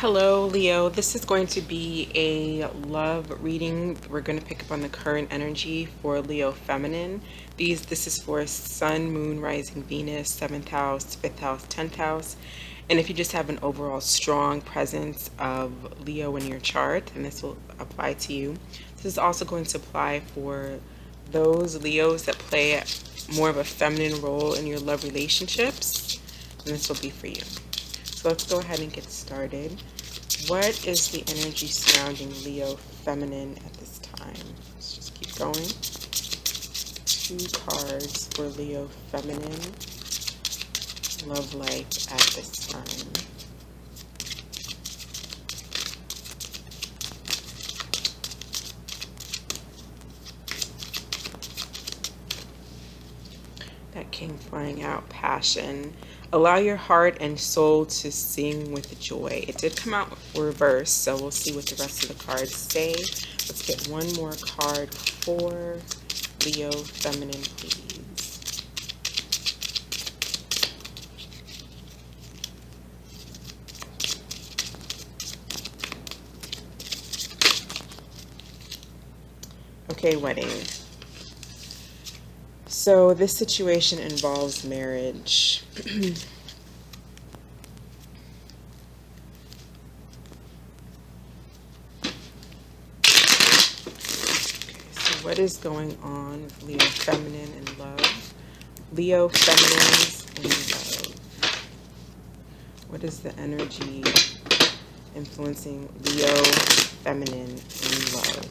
Hello, Leo. This is going to be a love reading. We're going to pick up on the current energy for Leo feminine. This is for Sun, Moon, Rising, Venus, seventh house, fifth house, 10th house. And if you just have an overall strong presence of Leo in your chart, and this will apply to you. This is also going to apply for those Leos that play more of a feminine role in your love relationships. And this will be for you. So let's go ahead and get started. What is the energy surrounding Leo feminine at this time? Let's just keep going. Two cards for Leo feminine love life at this time. That came flying out, passion. Allow your heart and soul to sing with joy. It did come out reverse, so we'll see what the rest of the cards say. Let's get one more card for Leo feminine, please. Okay, wedding. So this situation involves marriage. What is going on with Leo feminine in love? Leo feminines in love. What is the energy influencing Leo feminine in love?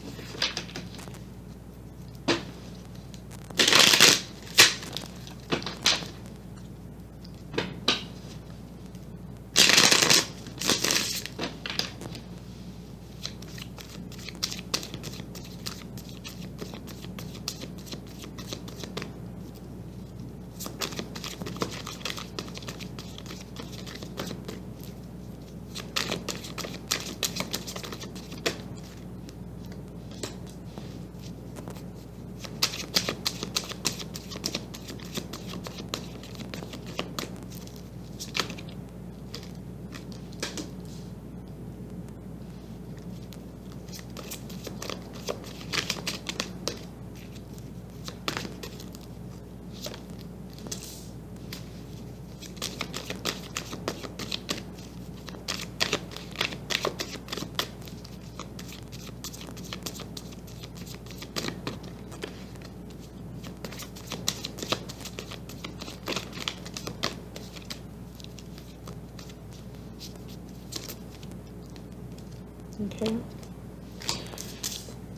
Okay.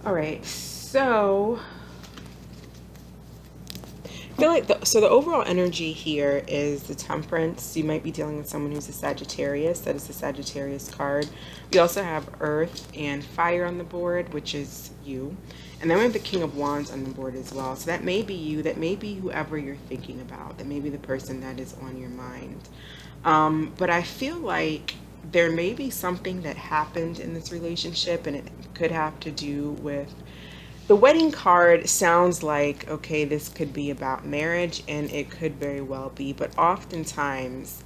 All right. So I feel like the overall energy here is the Temperance. You might be dealing with someone who's a Sagittarius. That is the Sagittarius card. We also have Earth and Fire on the board, which is you. And then we have the King of Wands on the board as well. So that may be you. That may be whoever you're thinking about. That may be the person that is on your mind. But I feel like there may be something that happened in this relationship, and it could have to do with the wedding card. Sounds like, okay, this could be about marriage, and it could very well be, but oftentimes,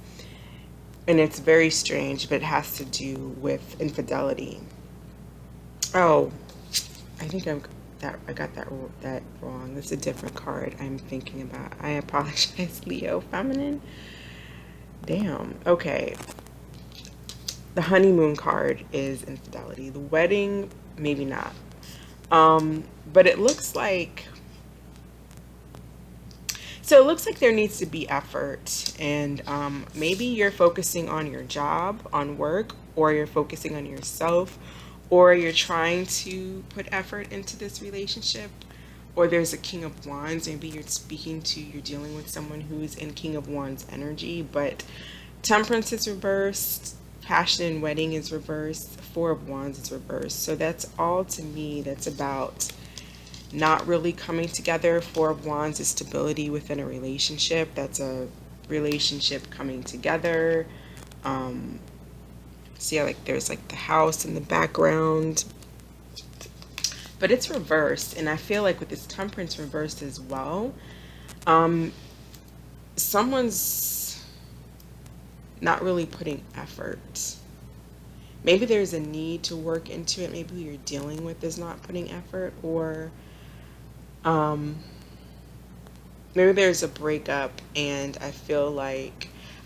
and it's very strange, but it has to do with infidelity. Oh, I think I got that wrong. That's a different card I'm thinking about. I apologize, Leo feminine. Damn. Okay. The honeymoon card is infidelity. The wedding, maybe not. But it looks like, so it looks like there needs to be effort, and maybe you're focusing on your job, on work, or you're focusing on yourself, or you're trying to put effort into this relationship, or there's a King of Wands. Maybe you're dealing with someone who's in King of Wands energy, but Temperance is reversed. Passion and wedding is reversed. Four of Wands is reversed. So that's all to me. That's about not really coming together. Four of Wands is stability within a relationship. That's a relationship coming together. See how like there's like the house in the background. But it's reversed. And I feel like with this Temperance reversed as well, someone's not really putting effort maybe there's a need to work into it. Maybe who you're dealing with is not putting effort, or um, maybe there's a breakup, and I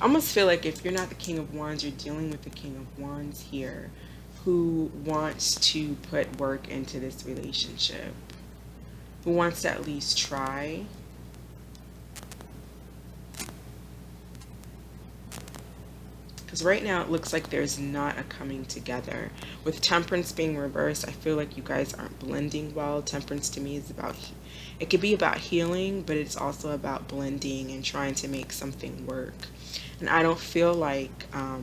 almost feel like if you're not the King of Wands, you're dealing with the King of Wands here, who wants to put work into this relationship, who wants to at least try. Because right now it looks like there's not a coming together. With Temperance being reversed, I feel like you guys aren't blending well. Temperance to me is about, it could be about healing, but it's also about blending and trying to make something work. And I don't feel like, I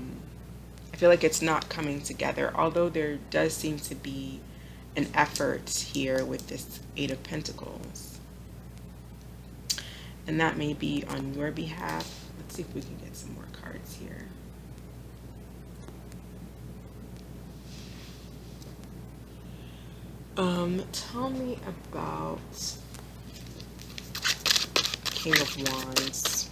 feel like it's not coming together, although there does seem to be an effort here with this Eight of Pentacles. And that may be on your behalf. Let's see if we can get some more cards here. Tell me about King of Wands.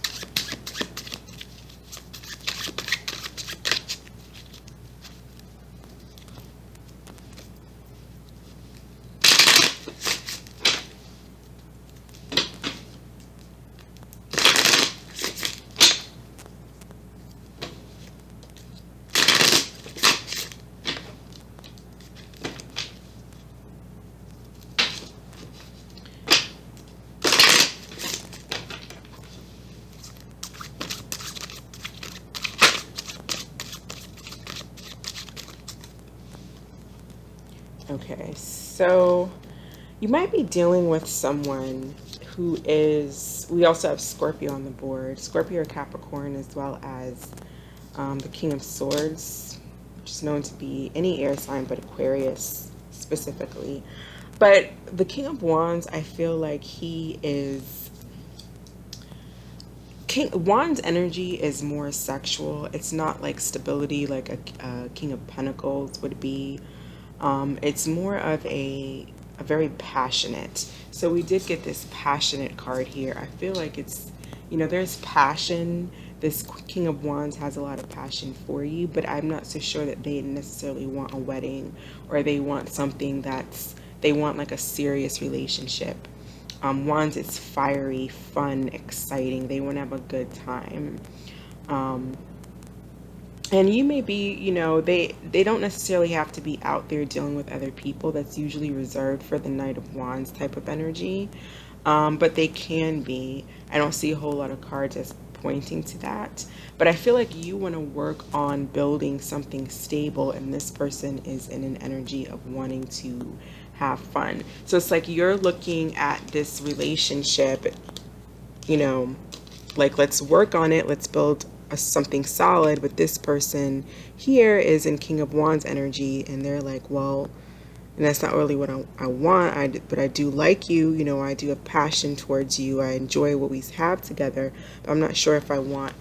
Okay, so you might be dealing with someone who is, we also have Scorpio on the board, Scorpio or Capricorn, as well as the King of Swords, which is known to be any air sign but Aquarius specifically. But the King of Wands, I feel like he is, Wands energy is more sexual. It's not like stability like a King of Pentacles would be. It's more of a very passionate. So we did get this passionate card here. I feel like it's, there's passion. This King of Wands has a lot of passion for you, but I'm not so sure that they necessarily want a wedding, or they want something they want like a serious relationship. Wands is fiery, fun, exciting. They want to have a good time. And you may be, they don't necessarily have to be out there dealing with other people. That's usually reserved for the Knight of Wands type of energy. But they can be. I don't see a whole lot of cards as pointing to that. But I feel like you want to work on building something stable, and this person is in an energy of wanting to have fun. So it's like you're looking at this relationship, like, let's work on it. Let's build something solid. But this person here is in King of Wands energy, and they're like, well, and that's not really what I want. But I do like you. I do have passion towards you. I enjoy what we have together. But I'm not sure if I want,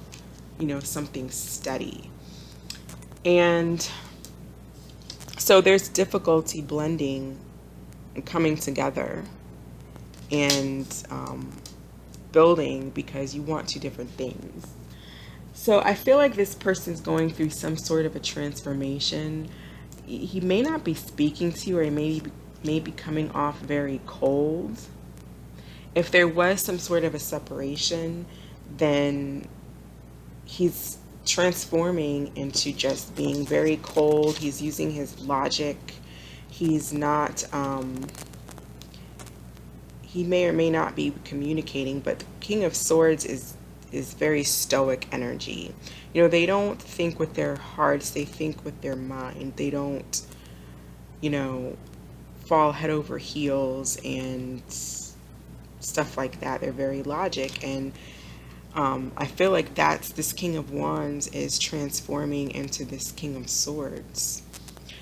something steady. And so there's difficulty blending and coming together and building, because you want two different things. So I feel like this person's going through some sort of a transformation. He may not be speaking to you, or he may be coming off very cold. If there was some sort of a separation, then he's transforming into just being very cold. He's using his logic. He's not, he may or may not be communicating, but the King of Swords is very stoic energy. They don't think with their hearts, they think with their mind. They don't, fall head over heels and stuff like that. They're very logic. And I feel like this King of Wands is transforming into this King of Swords.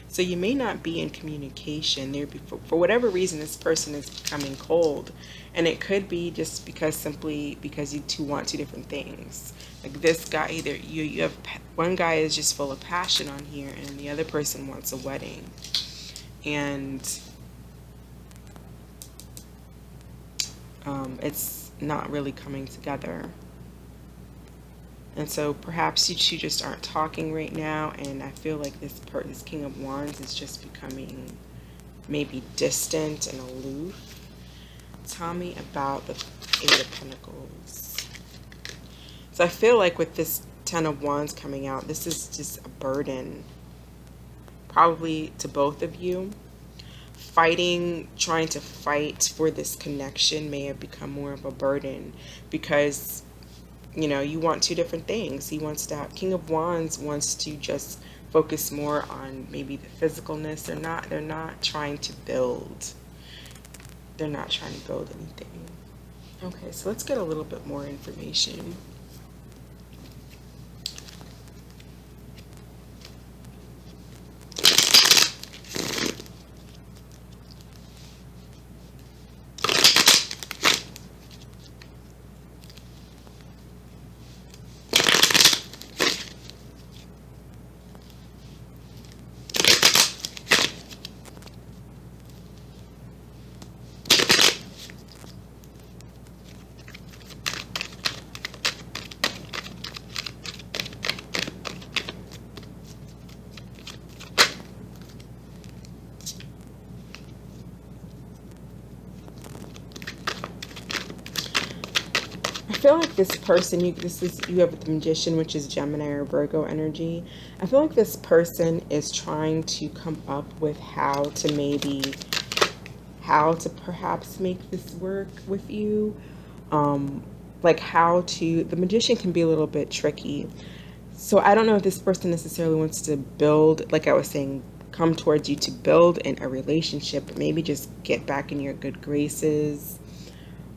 So you may not be in communication there. For whatever reason, this person is becoming cold. And it could be just simply because you two want two different things. Like this guy, either you have, one guy is just full of passion on here, and the other person wants a wedding. And it's not really coming together. And so perhaps you two just aren't talking right now, and I feel like this King of Wands is just becoming maybe distant and aloof. Tell me about the Eight of Pentacles. So I feel like with this Ten of Wands coming out, this is just a burden, probably to both of you. Trying to fight for this connection may have become more of a burden because, you know, you want two different things. He wants to have, King of Wands wants to just focus more on maybe the physicalness. They're not trying to build. They're not trying to build anything. Okay, so let's get a little bit more information. I feel like this person, you have the Magician, which is Gemini or Virgo energy. I feel like this person is trying to come up with how to perhaps make this work with you. Like the Magician can be a little bit tricky. So I don't know if this person necessarily wants to build, like I was saying, come towards you to build in a relationship, but maybe just get back in your good graces.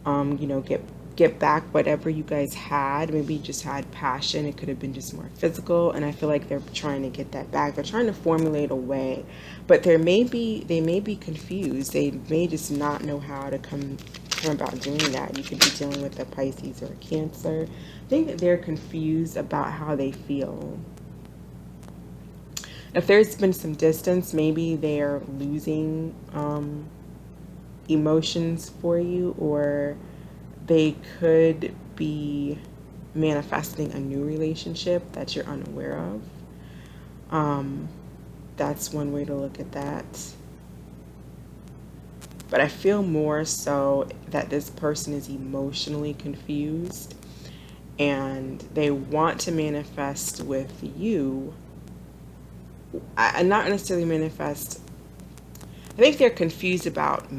You know, get back whatever you guys had. Maybe you just had passion. It could have been just more physical. And I feel like they're trying to get that back. They're trying to formulate a way, but they may be confused. They may just not know how to come about doing that. You could be dealing with a Pisces or a Cancer. I think that they're confused about how they feel. If there's been some distance, maybe they're losing emotions for you, or they could be manifesting a new relationship that you're unaware of. That's one way to look at that. But I feel more so that this person is emotionally confused and they want to manifest with you. Not necessarily manifest. I think they're confused about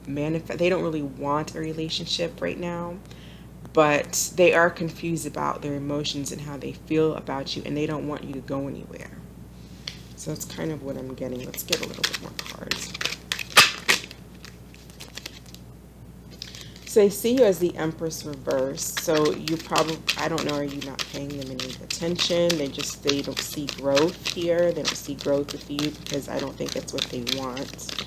they don't really want a relationship right now, but they are confused about their emotions and how they feel about you, and they don't want you to go anywhere. So that's kind of what I'm getting. Let's get a little bit more cards. So they see you as the Empress reverse. So you probably, I don't know, are you not paying them any attention? They don't see growth here. They don't see growth with you because I don't think that's what they want.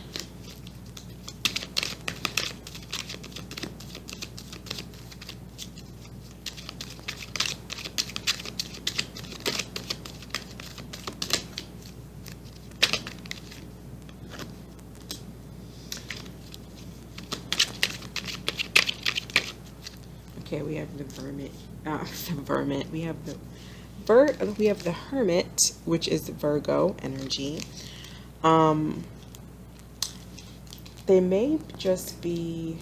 Okay, we have the Vermit. We have the Hermit, which is Virgo energy. They may just be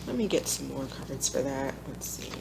let me get some more cards for that. Let's see.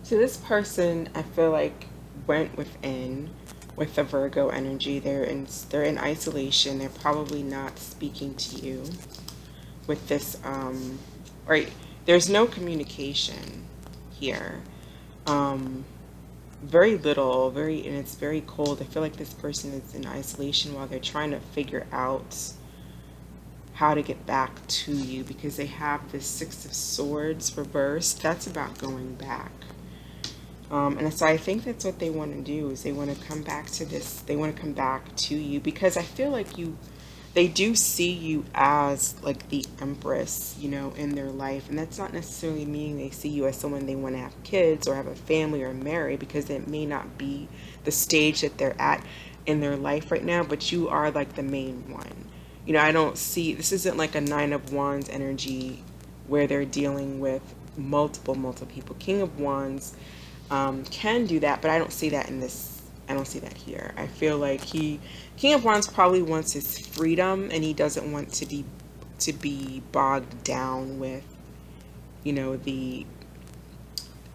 So this person, I feel like, went within with the Virgo energy. They're in isolation. They're probably not speaking to you with this. Or there's no communication here. very little, and it's very cold. I feel like this person is in isolation while they're trying to figure out how to get back to you, because they have this Six of Swords reversed. That's about going back. And so I think that's what they want to do, is they want to come back to this. They want to come back to you because I feel like they do see you as like the empress, in their life. And that's not necessarily meaning they see you as someone they want to have kids or have a family or marry, because it may not be the stage that they're at in their life right now, but you are like the main one. I don't see, this isn't like a Nine of Wands energy where they're dealing with multiple people. King of Wands can do that, but I don't see that in this. I don't see that here. I feel like King of Wands probably wants his freedom, and he doesn't want to be bogged down with, the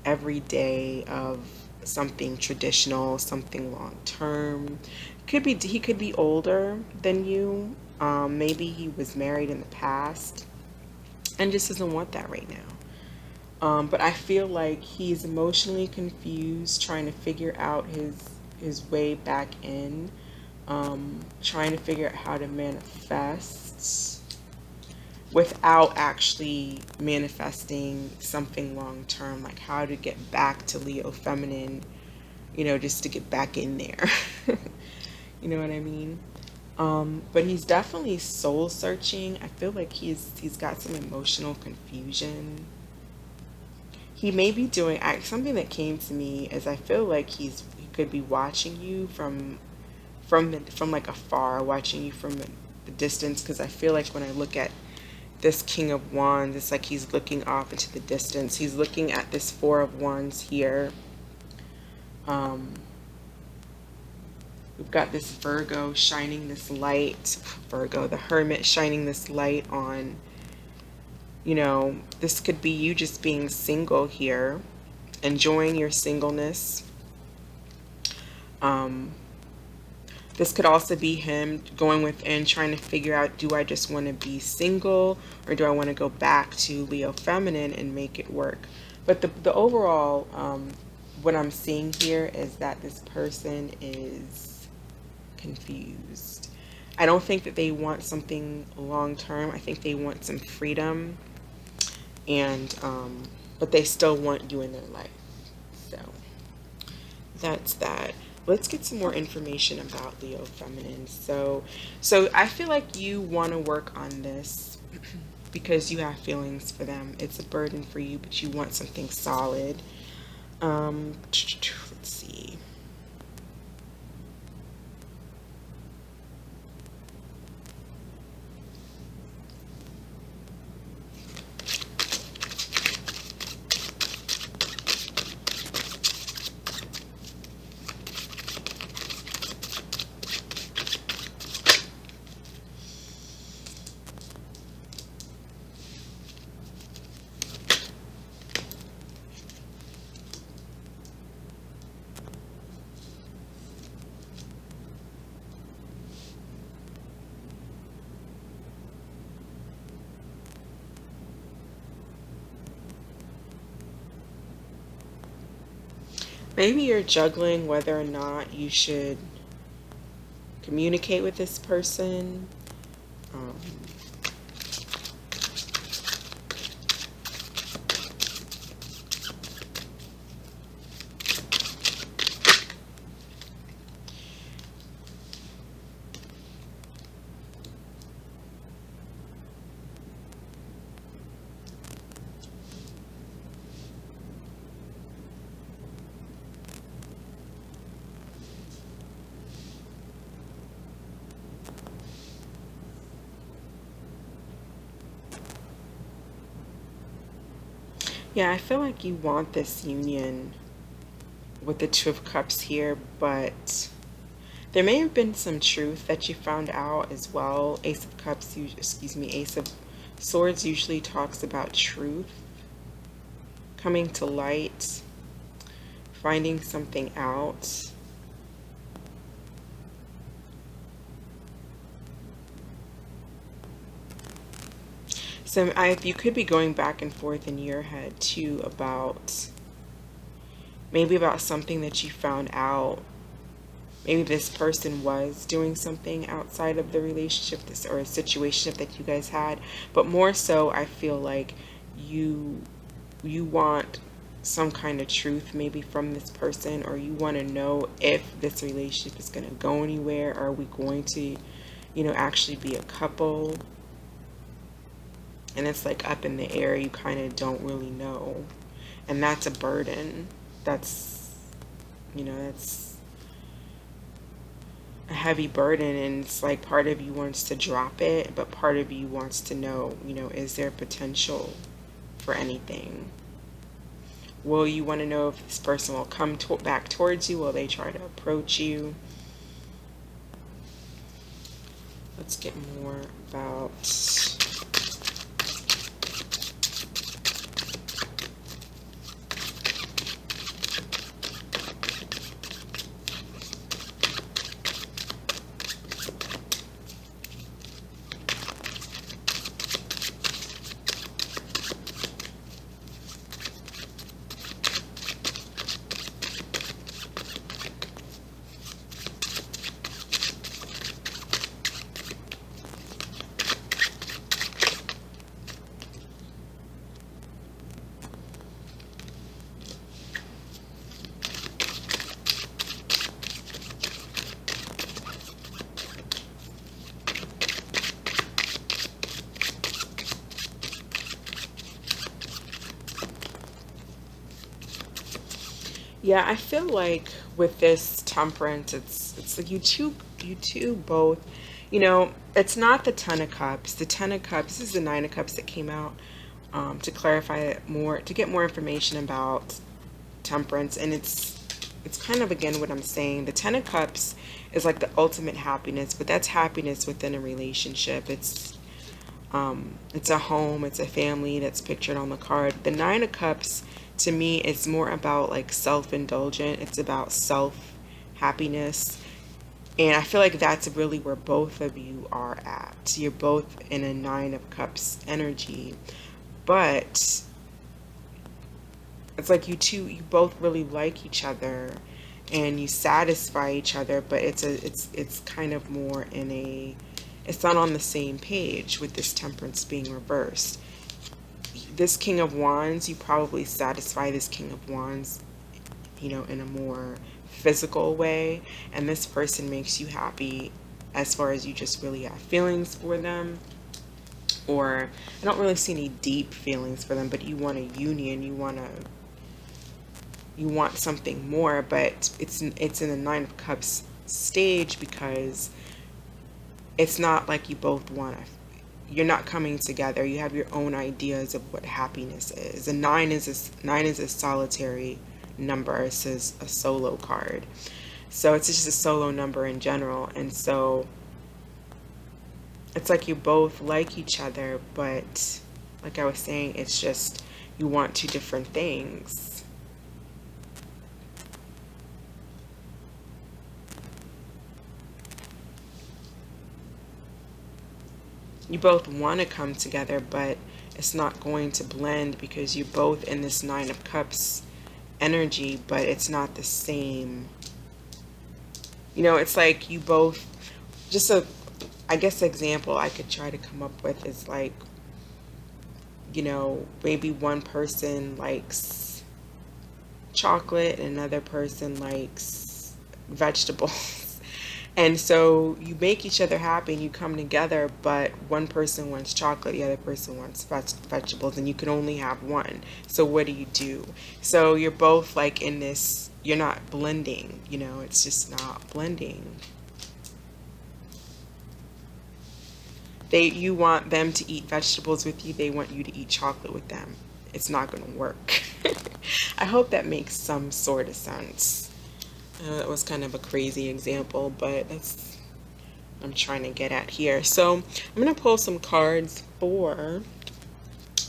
everyday of something traditional, something long term. He could be older than you. Maybe he was married in the past and just doesn't want that right now. But I feel like he's emotionally confused, trying to figure out his way back in, trying to figure out how to manifest without actually manifesting something long term, like how to get back to Leo feminine, just to get back in there. You know what I mean? But he's definitely soul searching. I feel like he's got some emotional confusion. He may be doing something that came to me is I feel like he could be watching you from like afar, watching you from the distance, because I feel like when I look at this King of Wands, it's like he's looking off into the distance. He's looking at this Four of Wands here. We've got this Virgo shining this light, the Hermit shining this light on, this could be you just being single here, enjoying your singleness. This could also be him going within, trying to figure out, do I just want to be single, or do I want to go back to Leo feminine and make it work? But the overall, what I'm seeing here is that this person is confused. I don't think that they want something long term. I think they want some freedom, and but they still want you in their life. So that's that. Let's get some more information about Leo feminine. So I feel like you want to work on this because you have feelings for them. It's a burden for you, but you want something solid. Let's see. Maybe you're juggling whether or not you should communicate with this person. Um, yeah, I feel like you want this union with the Two of Cups here, but there may have been some truth that you found out as well. Ace of Cups, Ace of Swords usually talks about truth coming to light, finding something out. You could be going back and forth in your head too about maybe about something that you found out. Maybe this person was doing something outside of the relationship, this or a situation that you guys had, but more so I feel like you you want some kind of truth maybe from this person, or you want to know if this relationship is going to go anywhere. Are we going to, actually be a couple? And it's like up in the air. You kind of don't really know. And that's a burden. That's a heavy burden. And it's like part of you wants to drop it, but part of you wants to know, is there potential for anything? Will you want to know if this person will come back towards you? Will they try to approach you? Let's get more about... Yeah, I feel like with this temperance, it's like you two both, it's not the Ten of Cups. The Ten of Cups, this is the Nine of Cups that came out, to clarify it more, to get more information about temperance. And it's kind of, again, what I'm saying. The Ten of Cups is like the ultimate happiness, but that's happiness within a relationship. It's a home, it's a family that's pictured on the card. The Nine of Cups, to me, it's more about like self-indulgent. It's about self-happiness. And I feel like that's really where both of you are at. You're both in a Nine of Cups energy. But it's like you both really like each other and you satisfy each other, but it's kind of more in a... It's not on the same page with this temperance being reversed. This King of Wands, you probably satisfy this King of Wands, in a more physical way. And this person makes you happy as far as you just really have feelings for them. Or I don't really see any deep feelings for them, but you want a union. You want something more, but it's in the Nine of Cups stage because it's not like you both want to... You're not coming together. You have your own ideas of what happiness is. A nine is a solitary number. It says a solo card. So it's just a solo number in general. And so it's like you both like each other, but like I was saying, it's just you want two different things. You both want to come together, but it's not going to blend because you're both in this Nine of Cups energy, but it's not the same. It's like you both... Just I guess, example I could try to come up with is like, maybe one person likes chocolate and another person likes vegetables. And so you make each other happy and you come together, but one person wants chocolate, the other person wants vegetables, and you can only have one. So what do? So you're both like in this, you're not blending, it's just not blending. You want them to eat vegetables with you, they want you to eat chocolate with them. It's not going to work. I hope that makes some sort of sense. That was kind of a crazy example, but that's what I'm trying to get at here. So I'm going to pull some cards for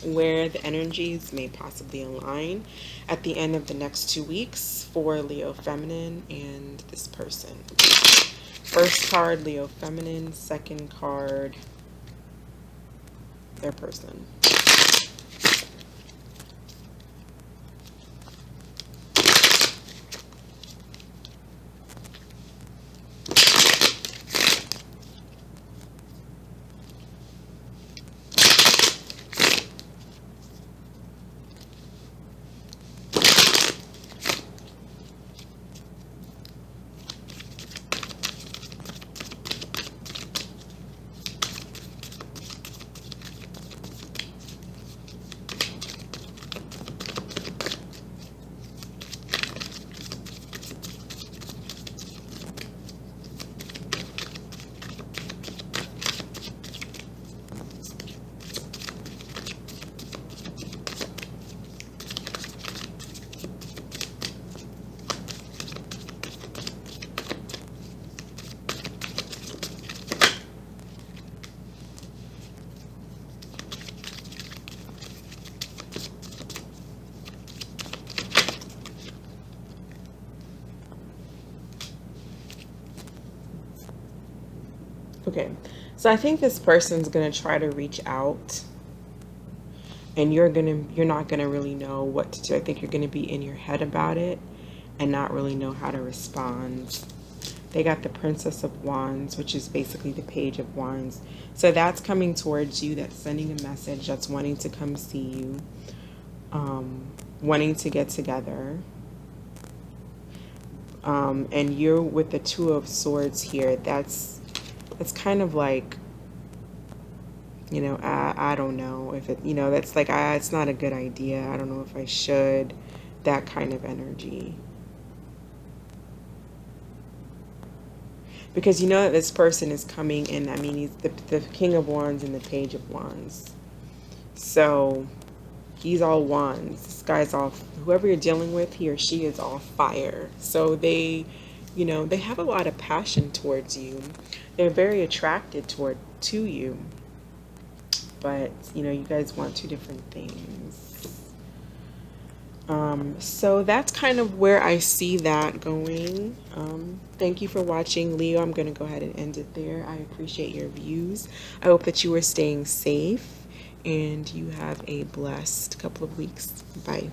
where the energies may possibly align at the end of the next 2 weeks for Leo Feminine and this person. First card, Leo Feminine. Second card, their person. Okay. So I think this person's going to try to reach out, and you're not going to really know what to do. I think you're going to be in your head about it and not really know how to respond. They got the Princess of Wands, which is basically the Page of Wands. So that's coming towards you, that's sending a message, that's wanting to come see you, wanting to get together. And you're with the Two of Swords here. That's kind of like, you know, I don't know if it, you know, that's like, it's not a good idea. I don't know if I should. That kind of energy. Because you know that this person is coming in. I mean, he's the King of Wands and the Page of Wands. So he's all wands. This guy's all, whoever you're dealing with, he or she is all fire. So they, you know, they have a lot of passion towards you. They're very attracted to you. But, you know, you guys want two different things. So that's kind of where I see that going. Thank you for watching, Leo. I'm going to go ahead and end it there. I appreciate your views. I hope that you are staying safe and you have a blessed couple of weeks. Bye.